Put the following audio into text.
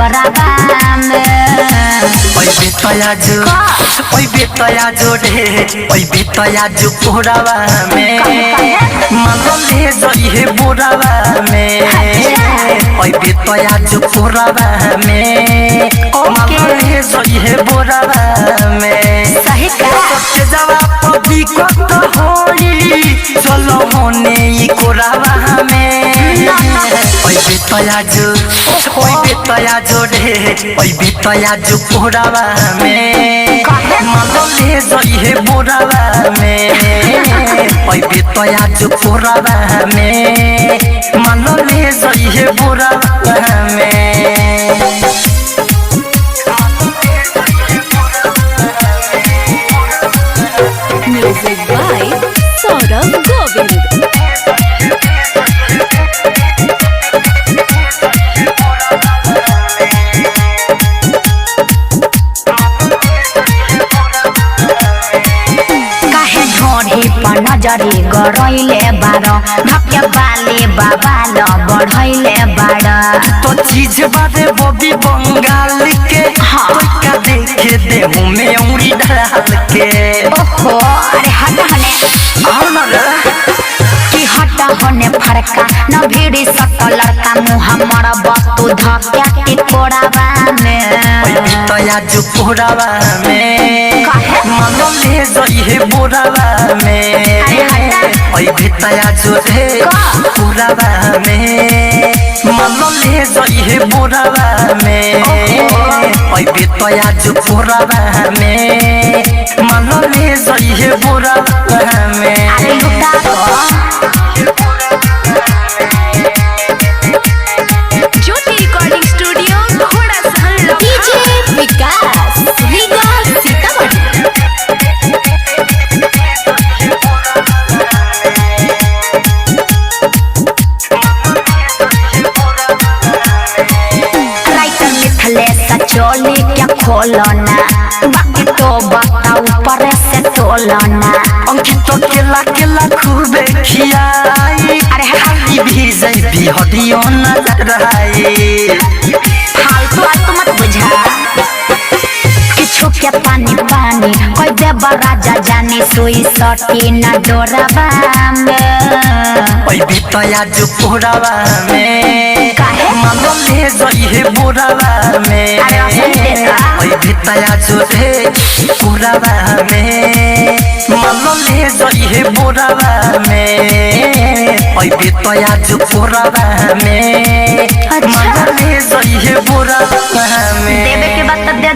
कोराबा में ओई बेतया जो कोराबा में मालूम ले जइहे बोराबा में ओई बेतया जो कोराबा में मालूम ले जइहे बोराबा में सही का सबके जवाब पदी कत होई चलो होने ई कोराबा में ओई बेतया जो कोराबा में मालूम ले जइहे बोराबा में ओई बेतया जो कोराबा में मालूम ले जइहे बोराबा में Music by Saurabh Govind. काहे ढोढ़ी पर नजरी गरैले बाड़ धक्के बाले बाबाल बढ़ैले बाड़ तो चीज बारे बॉबी बंगाल के तो क्या देखे देहू में उंगली डाल के ओहो अरे हट हने और न कि हट होने फरका न भीड़ी सट लड़का मुँह मर बतू धक्या के कोराबा में ओई बेतया जो कोराबा में काहे? मालूम ले जइहे बोराबा में अरे हट। ओई बेतया जो रे का? कोराबा में मालूम ले जइहे बोराबा में ओई बेतया जो कोराबा में मालूम ले जइहे बोराबा में अरे लुटा दो Jyoti Recording Studio, Khoda Sahan DJ Vikas, Riga Sitamarhi. Writer मिथले सचोली क्या खोलना बाकी तो बताओ ऊपर से तोलना अंकित केला केला खूबे खियाई अरे खाली भी जई भी हदियो नजर आई फालतू फालतू मत बुझा किछु के पानी पानी कोई देव राजा जाने सुई सटी न डोराबा में ओई बेतया जो कोराबा में काहे? मालूम ले जइहे बोराबा में अरे असली देता। ओई बेतया जो रे कोराबा में मालूम ले जइहे बोराबा में ओई बेतया जो कोराबा में अच्छा। मालूम ले जइहे बोराबा में देवे के बाद तो दे दे